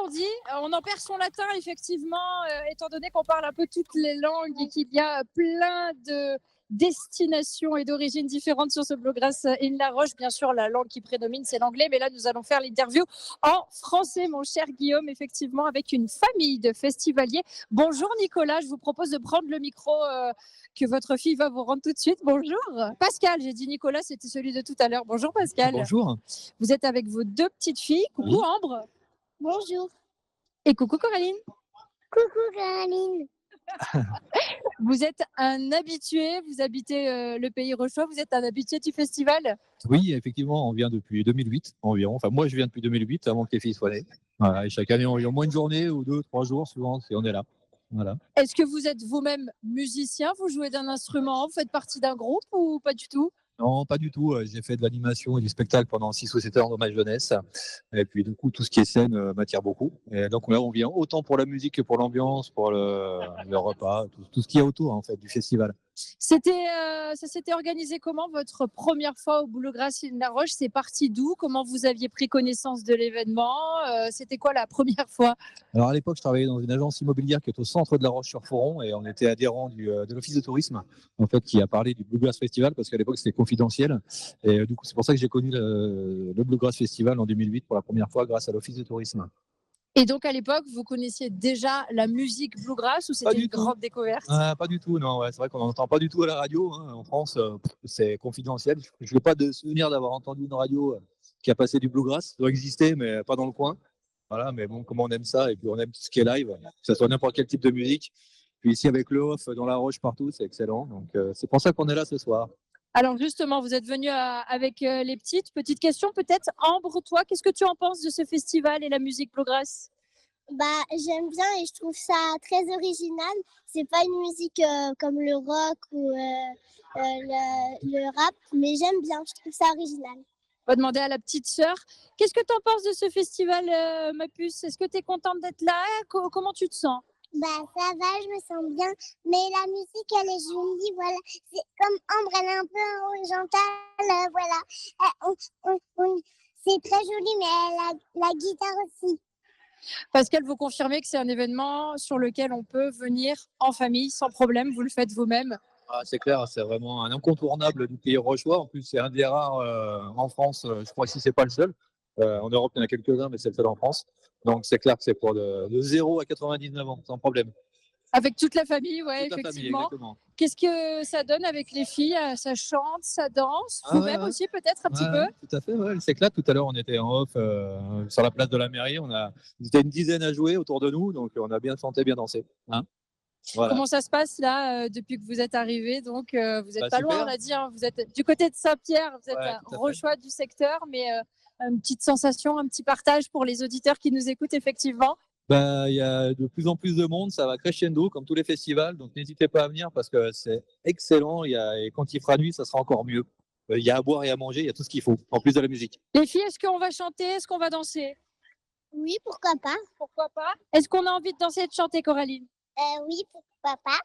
qu'on dit. On en perd son latin, effectivement, étant donné qu'on parle un peu toutes les langues et qu'il y a plein de destinations et d'origines différentes sur ce Bluegrass in La Roche. Bien sûr, la langue qui prédomine, c'est l'anglais, mais là, nous allons faire l'interview en français, mon cher Guillaume, effectivement, avec une famille de festivaliers. Bonjour Nicolas, je vous propose de prendre le micro que votre fille va vous rendre tout de suite. Bonjour. Pascal, j'ai dit Nicolas, c'était celui de tout à l'heure. Bonjour Pascal. Bonjour. Vous êtes avec vos deux petites filles. Coucou Ambre. Bonjour. Et coucou Coraline. Coucou Caroline. Vous êtes un habitué, vous habitez le Pays Rochois, vous êtes un habitué du festival? Oui, effectivement, on vient depuis 2008 environ. Enfin, moi, je viens depuis 2008, avant que les filles soient nées. Voilà, et chaque année, on y a au moins une journée ou 2-3 jours, souvent, si on est là. Voilà. Est-ce que vous êtes vous-même musicien? Vous jouez d'un instrument? Vous faites partie d'un groupe ou pas du tout? Non, pas du tout. J'ai fait de l'animation et du spectacle pendant 6 ou 7 ans dans ma jeunesse. Et puis, du coup, tout ce qui est scène m'attire beaucoup. Et donc, là, on vient autant pour la musique que pour l'ambiance, pour le repas, tout ce qu'il y a autour, en fait, du festival. Ça s'était organisé comment votre première fois au Bluegrass in La Roche? C'est parti d'où? Comment vous aviez pris connaissance de l'événement? C'était quoi la première fois? Alors, à l'époque, je travaillais dans une agence immobilière qui est au centre de La Roche-sur-Foron et on était adhérent de l'office de tourisme, en fait, qui a parlé du Bluegrass Festival parce qu'à l'époque, c'était confidentiel. Et du coup, c'est pour ça que j'ai connu le Bluegrass Festival en 2008 pour la première fois grâce à l'office de tourisme. Et donc, à l'époque, vous connaissiez déjà la musique bluegrass ou c'était une grande découverte? Pas du tout, non. Ouais, c'est vrai qu'on n'entend pas du tout à la radio. En France, c'est confidentiel. Je n'ai pas de souvenir d'avoir entendu une radio qui a passé du bluegrass. Ça doit exister, mais pas dans le coin. Voilà, mais bon, comme on aime ça, et puis on aime tout ce qui est live, que ce soit n'importe quel type de musique. Puis ici, avec le off dans la Roche partout, c'est excellent. Donc, c'est pour ça qu'on est là ce soir. Alors justement, vous êtes venu avec les petites. Petite question peut-être. Ambre, toi, qu'est-ce que tu en penses de ce festival et la musique bluegrass? J'aime bien et je trouve ça très original. C'est pas une musique comme le rock ou le rap, mais j'aime bien, je trouve ça original. On va demander à la petite sœur. Qu'est-ce que tu en penses de ce festival, ma puce? Est-ce que tu es contente d'être là? Comment tu te sens? Ça va, je me sens bien, mais la musique, elle est jolie, voilà. C'est comme Ambre, elle est un peu horizontale, voilà. C'est très joli, mais la guitare aussi. Pascal, vous confirmez que c'est un événement sur lequel on peut venir en famille sans problème, vous le faites vous-même? C'est clair, c'est vraiment un incontournable du Pays Rochois. En plus, c'est un des rares en France. Je crois que c'est pas le seul. En Europe, il y en a quelques-uns, mais c'est le seul en France. Donc, c'est clair que c'est pour de 0 à 99 ans, sans problème. Avec toute la famille, oui, effectivement. Qu'est-ce que ça donne avec les filles? Ça chante, ça danse, vous-même aussi peut-être un petit peu? Tout à fait, ouais, elle s'éclate. Tout à l'heure, on était en off sur la place de la mairie. On était une dizaine à jouer autour de nous, donc on a bien chanté, bien dansé. Voilà. Comment ça se passe là depuis que vous êtes arrivé? Donc vous n'êtes pas super. loin, on a dit, hein, vous êtes du côté de Saint-Pierre, vous êtes Rochois du secteur, mais une petite sensation, un petit partage pour les auditeurs qui nous écoutent effectivement. Il y a de plus en plus de monde, ça va crescendo comme tous les festivals, donc n'hésitez pas à venir parce que c'est excellent. Et quand il fera nuit, ça sera encore mieux. Il y a à boire et à manger, il y a tout ce qu'il faut, en plus de la musique. Les filles, est-ce qu'on va chanter? Est-ce qu'on va danser? Oui, pourquoi pas. Pourquoi pas? Est-ce qu'on a envie de danser et de chanter, Coraline? Oui, pourquoi pas.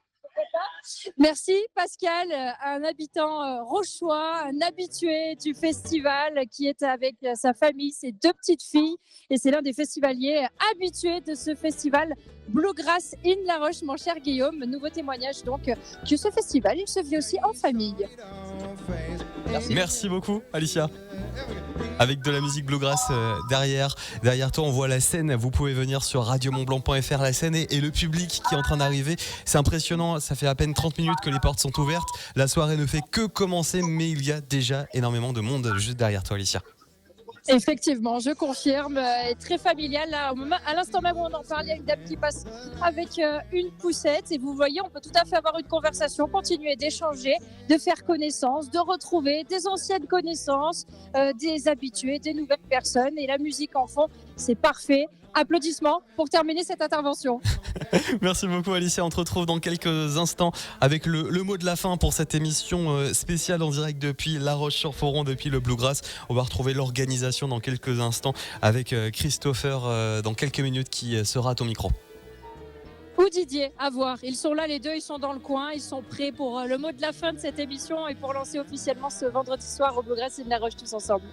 Merci Pascal, un habitant rochois, un habitué du festival qui est avec sa famille, ses deux petites filles, et c'est l'un des festivaliers habitués de ce festival Bluegrass in La Roche, mon cher Guillaume. Nouveau témoignage donc que ce festival, il se vit aussi en famille. Merci beaucoup Alicia. Avec de la musique bluegrass derrière toi, on voit la scène. Vous pouvez venir sur radiomontblanc.fr, la scène et le public qui est en train d'arriver. C'est impressionnant, ça fait à peine 30 minutes que les portes sont ouvertes. La soirée ne fait que commencer, mais il y a déjà énormément de monde juste derrière toi, Alicia. Effectivement, je confirme, est très familial. Là, à l'instant même où on en parlait, il y a une dame qui passe avec une poussette. Et vous voyez, on peut tout à fait avoir une conversation, continuer d'échanger, de faire connaissance, de retrouver des anciennes connaissances, des habitués, des nouvelles personnes. Et la musique en fond, c'est parfait. Applaudissements pour terminer cette intervention. Merci beaucoup Alicia, on te retrouve dans quelques instants avec le mot de la fin pour cette émission spéciale en direct depuis La Roche-sur-Foron, depuis le Bluegrass. On va retrouver l'organisation dans quelques instants avec Christopher dans quelques minutes qui sera à ton micro. Ou Didier, à voir. Ils sont là les deux, ils sont dans le coin, ils sont prêts pour le mot de la fin de cette émission et pour lancer officiellement ce vendredi soir au Bluegrass in La Roche tous ensemble.